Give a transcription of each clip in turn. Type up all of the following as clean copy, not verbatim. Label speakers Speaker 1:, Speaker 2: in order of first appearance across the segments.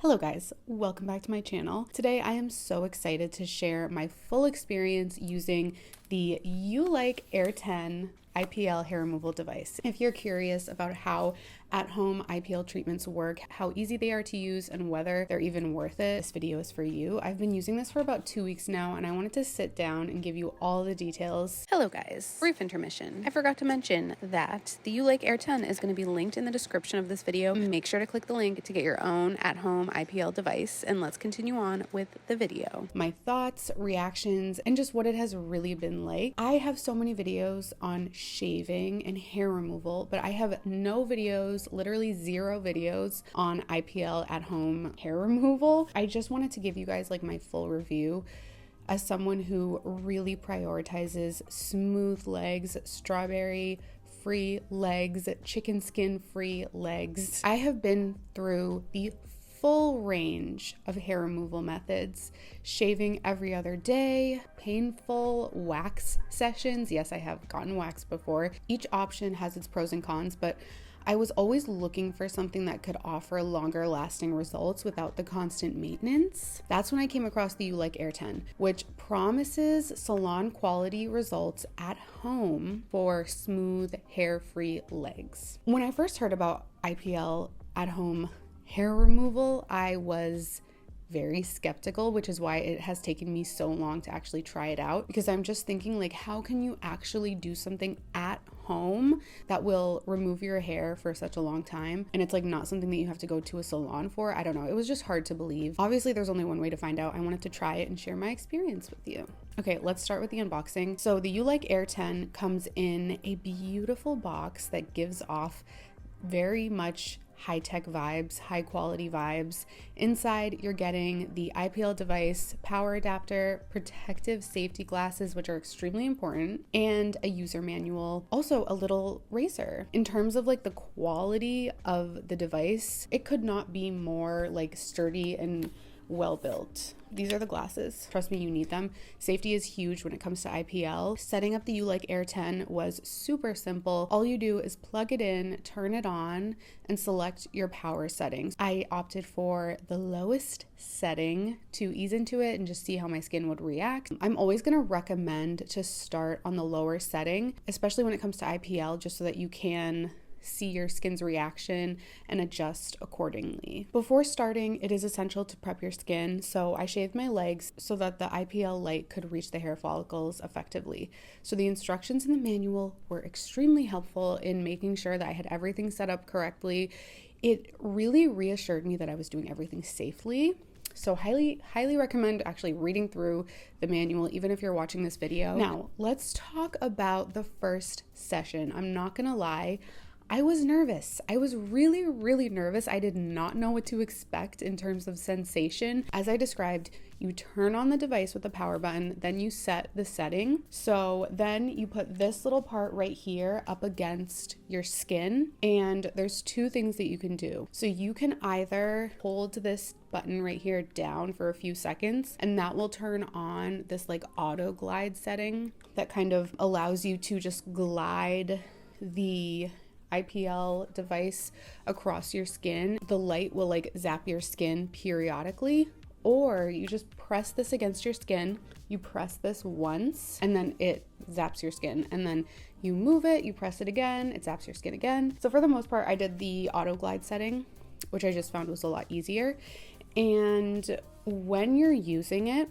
Speaker 1: Hello guys, welcome back to my channel. Today I am so excited to share my full experience using the Ulike Air 10 IPL hair removal device. If you're curious about how at-home IPL treatments work, how easy they are to use, and whether they're even worth it, this video is for you. I've been using this for about 2 weeks now, and I wanted to sit down and give you all the details. Hello guys, brief intermission. I forgot to mention that the Ulike Air 10 is going to be linked in the description of this video. Make sure to click the link to get your own at-home IPL device, and let's continue on with the video. My thoughts, reactions, and just what it has really been like. I have so many videos on shaving and hair removal, but I have no videos, literally zero videos on IPL at home hair removal. I just wanted to give you guys like my full review as someone who really prioritizes smooth legs, strawberry free legs, chicken skin free legs. I have been through the full range of hair removal methods, shaving every other day, painful wax sessions. Yes, I have gotten waxed before. Each option has its pros and cons, but I was always looking for something that could offer longer lasting results without the constant maintenance. That's when I came across the Ulike Air 10, which promises salon quality results at home for smooth hair-free legs. When I first heard about IPL at home hair removal, I was very skeptical, which is why it has taken me so long to actually try it out, because I'm just thinking like, how can you actually do something at home that will remove your hair for such a long time? And it's like not something that you have to go to a salon for. I don't know. It was just hard to believe. Obviously, there's only one way to find out. I wanted to try it and share my experience with you. Okay, let's start with the unboxing. So the Ulike Air 10 comes in a beautiful box that gives off very much high-tech vibes, high quality vibes. Inside, you're getting the IPL device, power adapter, protective safety glasses, which are extremely important, and a user manual. Also a little razor. In terms of like the quality of the device, it could not be more like sturdy and well built. These are the glasses. Trust me, you need them. Safety is huge when it comes to IPL. Setting up the Ulike Air 10 was super simple. All you do is plug it in, turn it on, and select your power settings. I opted for the lowest setting to ease into it and just see how my skin would react. I'm always going to recommend to start on the lower setting, especially when it comes to IPL, just so that you can see your skin's reaction and adjust accordingly. Before starting, it is essential to prep your skin, so I shaved my legs so that the IPL light could reach the hair follicles effectively. So the instructions in the manual were extremely helpful in making sure that I had everything set up correctly. It really reassured me that I was doing everything safely. So highly recommend actually reading through the manual, even if you're watching this video. Now, let's talk about the first session. I'm not gonna lie, I was nervous. I was really nervous. I did not know what to expect in terms of sensation. As I described, you turn on the device with the power button, then you set the setting. So then you put this little part right here up against your skin, and there's two things that you can do. So you can either hold this button right here down for a few seconds, and that will turn on this like auto glide setting that kind of allows you to just glide the IPL device across your skin. The light will like zap your skin periodically, or you just press this against your skin. You press this once and then it zaps your skin, and then you move it, you press it again, it zaps your skin again. So for the most part, I did the auto glide setting, which I just found was a lot easier. And when you're using it,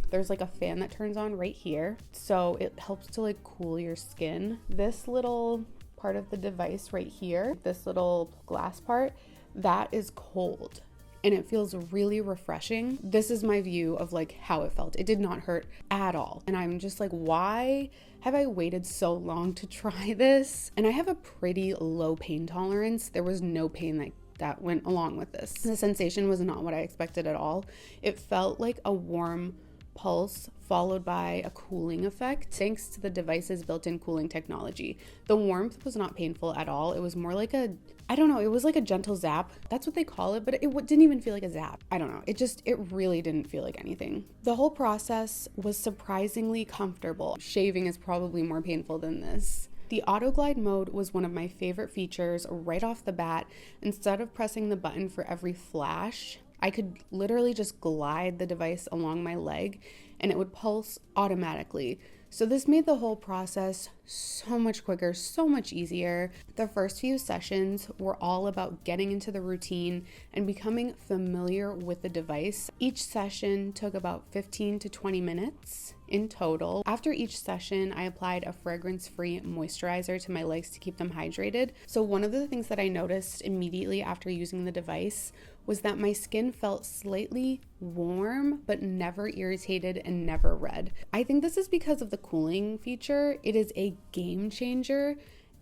Speaker 1: there's like a fan that turns on right here, so it helps to like cool your skin. This little part of the device right here, this little glass part, that is cold and it feels really refreshing. This is my view of like how it felt. It did not hurt at all, and I'm just like, why have I waited so long to try this? And I have a pretty low pain tolerance. There was no pain that went along with this. The sensation was not what I expected at all. It felt like a warm pulse followed by a cooling effect thanks to the device's built-in cooling technology. The warmth was not painful at all. It was more like it was like a gentle zap. That's what they call it, but it didn't even feel like a zap. I don't know. It really didn't feel like anything. The whole process was surprisingly comfortable. Shaving is probably more painful than this. The auto glide mode was one of my favorite features right off the bat. Instead of pressing the button for every flash, I could literally just glide the device along my leg and it would pulse automatically. So this made the whole process so much quicker, so much easier. The first few sessions were all about getting into the routine and becoming familiar with the device. Each session took about 15 to 20 minutes in total. After each session, I applied a fragrance-free moisturizer to my legs to keep them hydrated. So one of the things that I noticed immediately after using the device was that my skin felt slightly warm, but never irritated and never red. I think this is because of the cooling feature. It is a game changer,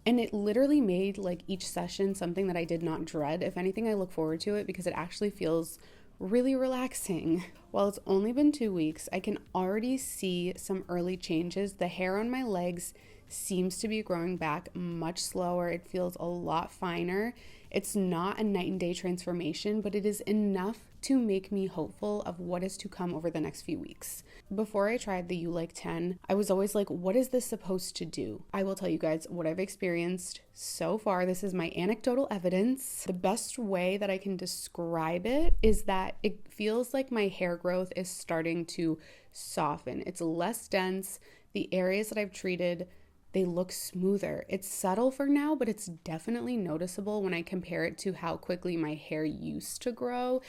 Speaker 1: and it literally made like each session something that I did not dread. If anything, I look forward to it because it actually feels really relaxing. While it's only been 2 weeks, I can already see some early changes. The hair on my legs seems to be growing back much slower. It feels a lot finer. It's not a night and day transformation, but it is enough to make me hopeful of what is to come over the next few weeks. Before I tried the Ulike 10, I was always like, what is this supposed to do? I will tell you guys what I've experienced so far. This is my anecdotal evidence. The best way that I can describe it is that it feels like my hair growth is starting to soften. It's less dense. The areas that I've treated, they look smoother. It's subtle for now, but it's definitely noticeable when I compare it to how quickly my hair used to grow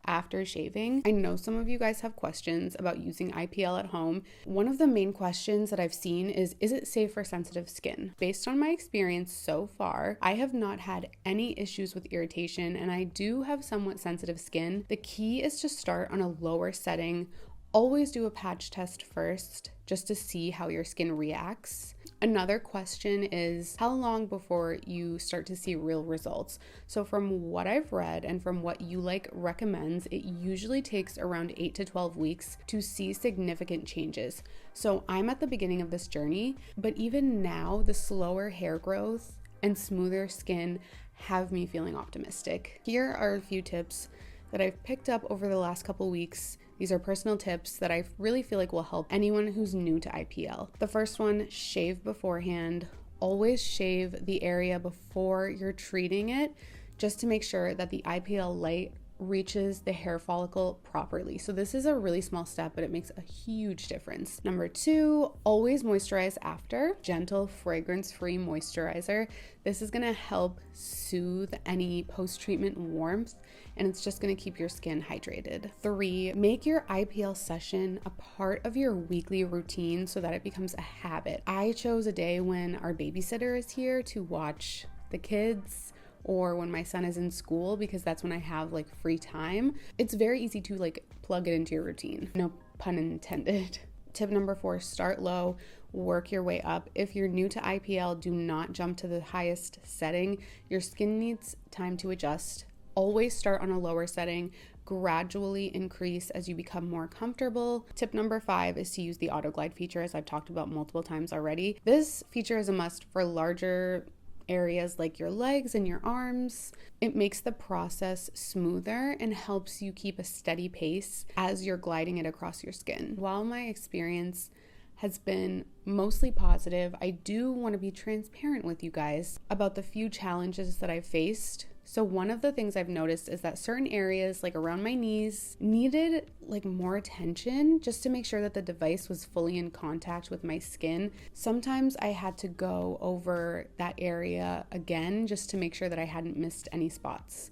Speaker 1: after shaving. I know some of you guys have questions about using IPL at home. One of the main questions that I've seen is it safe for sensitive skin? Based on my experience so far, I have not had any issues with irritation, and I do have somewhat sensitive skin. The key is to start on a lower setting. Always do a patch test first just to see how your skin reacts. Another question is how long before you start to see real results? So from what I've read and from what Ulike recommends, it usually takes around 8 to 12 weeks to see significant changes. So I'm at the beginning of this journey, but even now the slower hair growth and smoother skin have me feeling optimistic. Here are a few tips that I've picked up over the last couple weeks. These are personal tips that I really feel like will help anyone who's new to IPL. The first one, shave beforehand. Always shave the area before you're treating it, just to make sure that the IPL light reaches the hair follicle properly. So this is a really small step, but it makes a huge difference. Number 2, always moisturize after. Gentle, fragrance-free moisturizer. This is gonna help soothe any post-treatment warmth, and it's just gonna keep your skin hydrated. 3, make your IPL session a part of your weekly routine so that it becomes a habit. I chose a day when our babysitter is here to watch the kids, or when my son is in school, because that's when I have like free time. It's very easy to like plug it into your routine. No pun intended. Tip number 4, start low, work your way up. If you're new to IPL, do not jump to the highest setting. Your skin needs time to adjust. Always start on a lower setting, gradually increase as you become more comfortable. Tip number 5 is to use the auto glide feature, as I've talked about multiple times already. This feature is a must for larger areas like your legs and your arms. It makes the process smoother and helps you keep a steady pace as you're gliding it across your skin. While my experience has been mostly positive, I do want to be transparent with you guys about the few challenges that I've faced. So one of the things I've noticed is that certain areas, like around my knees, needed like more attention just to make sure that the device was fully in contact with my skin. Sometimes I had to go over that area again just to make sure that I hadn't missed any spots.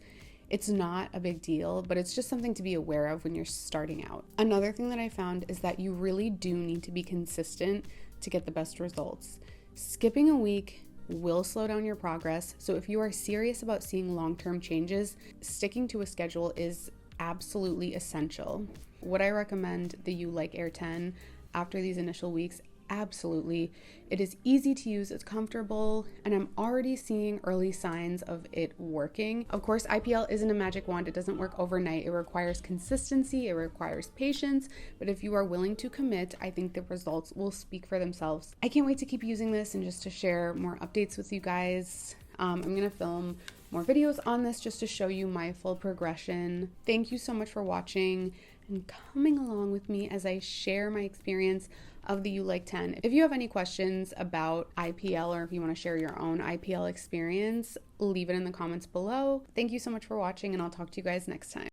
Speaker 1: It's not a big deal, but it's just something to be aware of when you're starting out. Another thing that I found is that you really do need to be consistent to get the best results. Skipping a week will slow down your progress. So if you are serious about seeing long-term changes, sticking to a schedule is absolutely essential. Would I recommend the Ulike Air 10 after these initial weeks? Absolutely. It is easy to use, it's comfortable, and I'm already seeing early signs of it working. Of course, IPL isn't a magic wand. It doesn't work overnight. It requires consistency, it requires patience, but if you are willing to commit, I think the results will speak for themselves. I can't wait to keep using this and just to share more updates with you guys. I'm gonna film more videos on this just to show you my full progression. Thank you so much for watching and coming along with me as I share my experience of the Ulike 10. If you have any questions about IPL or if you want to share your own IPL experience, leave it in the comments below. Thank you so much for watching, and I'll talk to you guys next time.